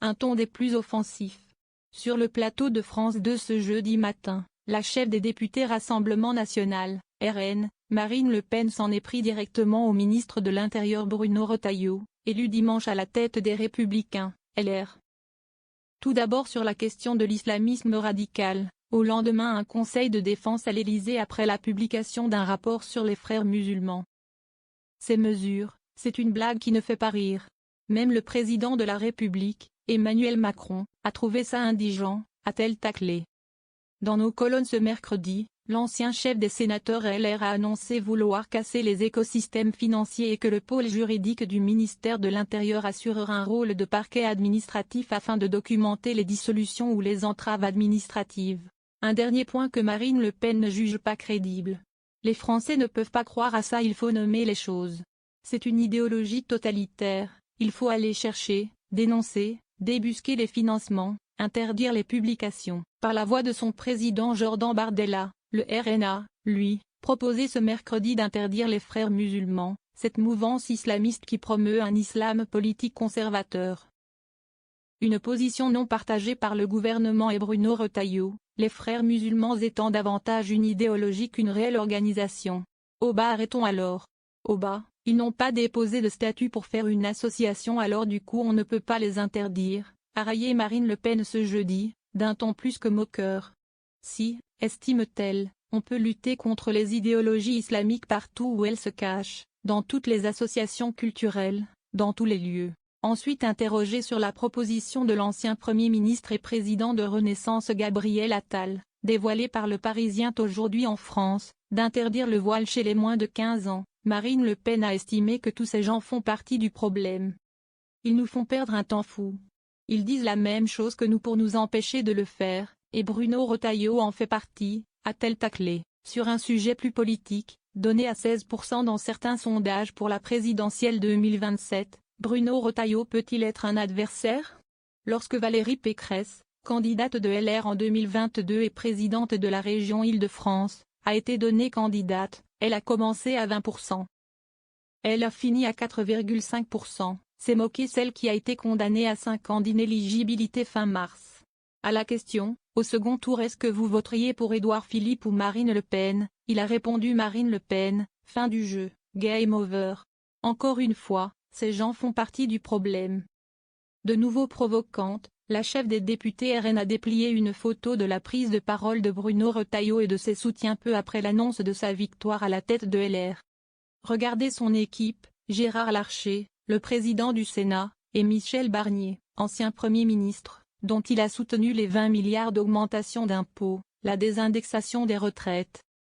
un ton des plus offensifs. Sur le plateau de France 2 ce jeudi matin, la chef des députés Rassemblement National, RN, Marine Le Pen s'en est pris directement au ministre de l'Intérieur Bruno Retailleau, élu dimanche à la tête des Républicains, LR. Tout d'abord sur la question de l'islamisme radical, au lendemain un conseil de défense à l'Élysée après la publication d'un rapport sur les frères musulmans. Ces mesures, c'est une blague qui ne fait pas rire. Même le président de la République, Emmanuel Macron, a trouvé ça indigent, a-t-elle taclé. Dans nos colonnes ce mercredi, l'ancien chef des sénateurs LR a annoncé vouloir casser les écosystèmes financiers et que le pôle juridique du ministère de l'Intérieur assurera un rôle de parquet administratif afin de documenter les dissolutions ou les entraves administratives. Un dernier point que Marine Le Pen ne juge pas crédible. Les Français ne peuvent pas croire à ça, il faut nommer les choses. C'est une idéologie totalitaire, il faut aller chercher, dénoncer, débusquer les financements, interdire les publications. Par la voix de son président Jordan Bardella, le RN a, lui, proposé ce mercredi d'interdire les frères musulmans, cette mouvance islamiste qui promeut un islam politique conservateur. Une position non partagée par le gouvernement et Bruno Retailleau, les frères musulmans étant davantage une idéologie qu'une réelle organisation. Au bas arrêtons alors. Au bas, ils n'ont pas déposé de statut pour faire une association alors du coup on ne peut pas les interdire, a raillé Marine Le Pen ce jeudi, d'un ton plus que moqueur. Si, estime-t-elle, on peut lutter contre les idéologies islamiques partout où elles se cachent, dans toutes les associations culturelles, dans tous les lieux. Ensuite interrogé sur la proposition de l'ancien Premier ministre et président de Renaissance Gabriel Attal, dévoilée par le Parisien aujourd'hui en France, d'interdire le voile chez les moins de 15 ans, Marine Le Pen a estimé que tous ces gens font partie du problème. Ils nous font perdre un temps fou. Ils disent la même chose que nous pour nous empêcher de le faire, et Bruno Retailleau en fait partie, a-t-elle taclé. Sur un sujet plus politique, donné à 16% dans certains sondages pour la présidentielle 2027, Bruno Retailleau peut-il être un adversaire? Lorsque Valérie Pécresse, candidate de LR en 2022 et présidente de la région Île-de-France, a été donnée candidate, elle a commencé à 20%. Elle a fini à 4,5%, s'est moquée celle qui a été condamnée à 5 ans d'inéligibilité fin mars. À la question, au second tour est-ce que vous voteriez pour Édouard Philippe ou Marine Le Pen, il a répondu Marine Le Pen, fin du jeu, game over. Encore une fois, ces gens font partie du problème. De nouveau provocante, la chef des députés RN a déplié une photo de la prise de parole de Bruno Retailleau et de ses soutiens peu après l'annonce de sa victoire à la tête de LR. Regardez son équipe, Gérard Larcher, le président du Sénat, et Michel Barnier, ancien Premier ministre, dont il a soutenu les 20 milliards d'augmentation d'impôts, la désindexation des retraites,